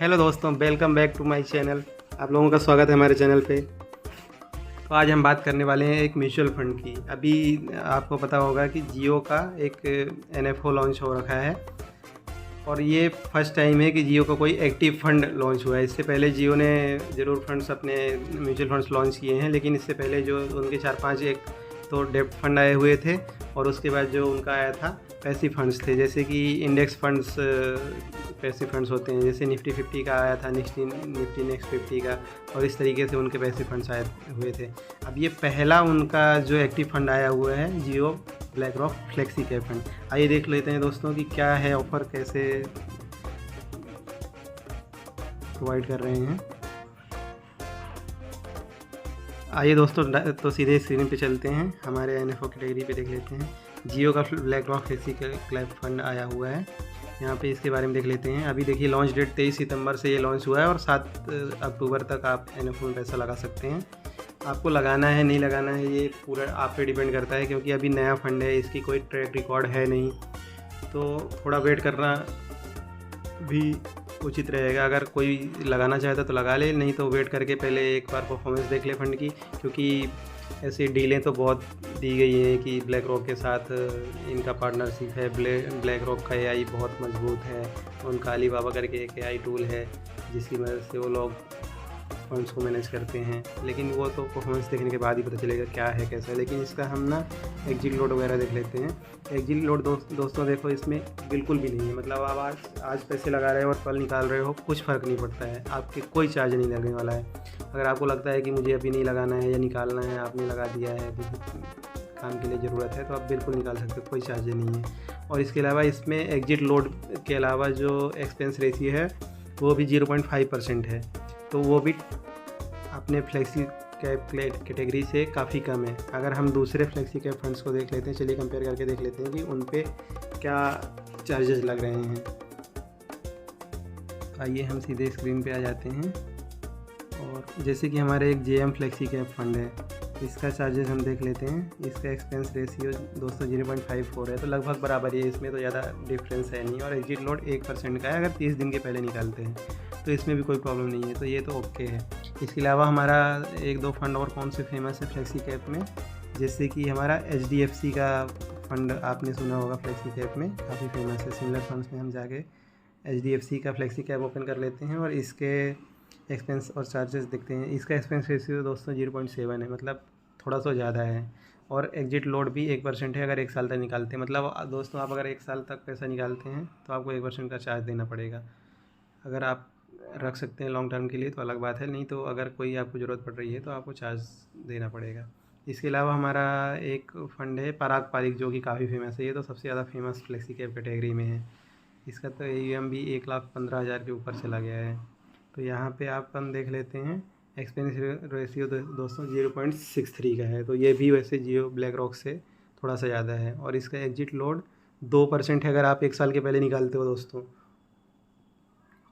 Hello दोस्तों, welcome back to my channel. आप लोगों का स्वागत है हमारे चैनल पे। तो आज हम बात करने वाले हैं एक म्यूचुअल फंड की। अभी आपको पता होगा कि जियो का एक NFO लॉन्च हो रखा है और ये फर्स्ट टाइम है कि जियो का कोई एक्टिव फंड लॉन्च हुआ है। इससे पहले जियो ने ज़रूर फंड्स अपने म्यूचुअल फंड्स लॉन्च किए हैं, लेकिन इससे पहले जो उनके 4-5 एक तो डेब्ट फंड आए हुए थे और उसके बाद जो उनका आया था पैसिव फंड्स थे, जैसे कि इंडेक्स फंड्स पैसिव फंड्स होते हैं, जैसे निफ्टी 50 का आया था, निफ्टी नेक्स्ट 50 का, और इस तरीके से उनके पैसिव फंड्स आए हुए थे। अब ये पहला उनका जो एक्टिव फंड आया हुआ है Jio BlackRock flexi cap fund. आइए देख लेते हैं दोस्तों कि क्या है ऑफ़र, कैसे प्रोवाइड कर रहे हैं। आइए दोस्तों, तो सीधे स्क्रीन पे चलते हैं, हमारे NFO कैटेगरी पे देख लेते हैं। जियो का black rock flexi cap fund आया हुआ है, यहाँ पे इसके बारे में देख लेते हैं। अभी देखिए लॉन्च डेट 23 सितंबर से ये लॉन्च हुआ है और 7 अक्टूबर तक आप NFO में पैसा लगा सकते हैं। आपको लगाना है नहीं लगाना है ये पूरा आप पे डिपेंड करता है, क्योंकि अभी नया फंड है, इसकी कोई ट्रैक रिकॉर्ड है नहीं, तो थोड़ा वेट करना भी उचित रहेगा। अगर कोई लगाना चाहता तो लगा ले, नहीं तो वेट करके पहले एक बार परफॉर्मेंस देख ले फंड की, क्योंकि ऐसी डीलें तो बहुत दी गई हैं कि ब्लैक रॉक के साथ इनका पार्टनरशिप है। ब्लैक रॉक का AI बहुत मजबूत है, उनका अलीबाबा करके एक AI टूल है जिसकी मदद से वो लोग फंड्स को मैनेज करते हैं, लेकिन वो तो परफॉर्मेंस देखने के बाद ही पता चलेगा क्या है कैसा है। लेकिन इसका हम ना एग्जिट लोड वगैरह देख लेते हैं। एग्जिट लोड दोस्तों देखो इसमें बिल्कुल भी नहीं है, मतलब आप आज पैसे लगा रहे हो और कल निकाल रहे हो, कुछ फ़र्क नहीं पड़ता है, आपके कोई चार्ज नहीं लगने वाला है। अगर आपको लगता है कि मुझे अभी नहीं लगाना है या निकालना है, आपने लगा दिया है, काम के लिए ज़रूरत है, तो आप बिल्कुल निकाल सकते हो, कोई चार्ज नहीं है। और इसके अलावा इसमें एग्जिट लोड के अलावा जो एक्सपेंस रेशियो है वो भी 0.5% है, तो वो भी अपने फ्लेक्सी कैप कैटेगरी से काफ़ी कम है। अगर हम दूसरे फ्लेक्सी कैप फंड्स को देख लेते हैं, चलिए कंपेयर करके देख लेते हैं कि उन पे क्या चार्जेस लग रहे हैं। आइए हम सीधे स्क्रीन पे आ जाते हैं, और जैसे कि हमारे एक JM फ्लेक्सी कैप फंड है, इसका चार्जेस हम देख लेते हैं। इसका एक्सपेंस रेशियो दोस्तों 0.54 है, तो लगभग बराबर ही है, इसमें तो ज़्यादा डिफरेंस है नहीं। और एग्जिट लोड 1% का है, अगर 30 दिन के पहले निकालते हैं तो इसमें भी कोई प्रॉब्लम नहीं है, तो ये तो ओके है। इसके अलावा हमारा 1-2 फंड और कौन से फेमस है फ्लेक्सी कैप में, जैसे कि हमारा HDFC का फंड आपने सुना होगा, फ्लेक्सी कैप में काफ़ी फेमस है। सिमिलर फंड्स में हम जाके HDFC का फ्लेक्सी कैप ओपन कर लेते हैं और इसके एक्सपेंस और चार्जेस देखते हैं। इसका एक्सपेंस रेशियो दोस्तों 0.7 है, मतलब थोड़ा सा ज़्यादा है। और एग्जिट लोड भी 1% है अगर 1 साल तक निकालते हैं। मतलब दोस्तों आप अगर 1 साल तक पैसा निकालते हैं तो आपको 1% का चार्ज देना पड़ेगा। अगर आप रख सकते हैं लॉन्ग टर्म के लिए तो अलग बात है, नहीं तो अगर कोई आपको ज़रूरत पड़ रही है तो आपको चार्ज देना पड़ेगा। इसके अलावा हमारा एक फ़ंड है पराग पारिक, जो कि काफ़ी फेमस है, ये तो सबसे ज़्यादा फेमस फ्लेक्सी कैप कैटेगरी में है। इसका तो AUM भी 1,15,000 के ऊपर चला गया है। तो यहाँ पे आप हम देख लेते हैं, एक्सपेंस रेशियो दोस्तों 0.63 का है, तो ये भी वैसे जियो ब्लैक रॉक से थोड़ा सा ज़्यादा है। और इसका एग्जिट लोड 2% है अगर आप 1 साल के पहले निकालते हो दोस्तों,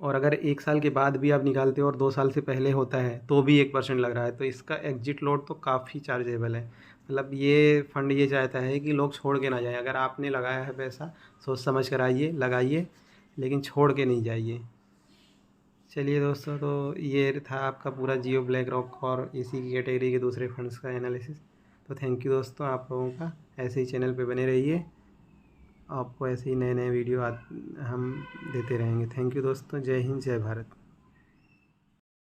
और अगर 1 साल के बाद भी आप निकालते हो और 2 साल से पहले होता है तो भी 1% लग रहा है, तो इसका एग्जिट लोड तो काफ़ी चार्जेबल है। मतलब ये फंड ये चाहता है कि लोग छोड़ के ना जाएं। अगर आपने लगाया है पैसा, सोच समझ कर आइए, लगाइए, लेकिन छोड़ के नहीं जाइए। चलिए दोस्तों, तो ये था आपका पूरा जियो ब्लैक रॉक और इसी की कैटेगरी के दूसरे फंड्स का एनालिसिस। तो थैंक यू दोस्तों, आप लोगों का ऐसे ही चैनल पे बने रहिए, आपको ऐसे ही नए नए वीडियो हम देते रहेंगे। थैंक यू दोस्तों, जय हिंद, जय भारत।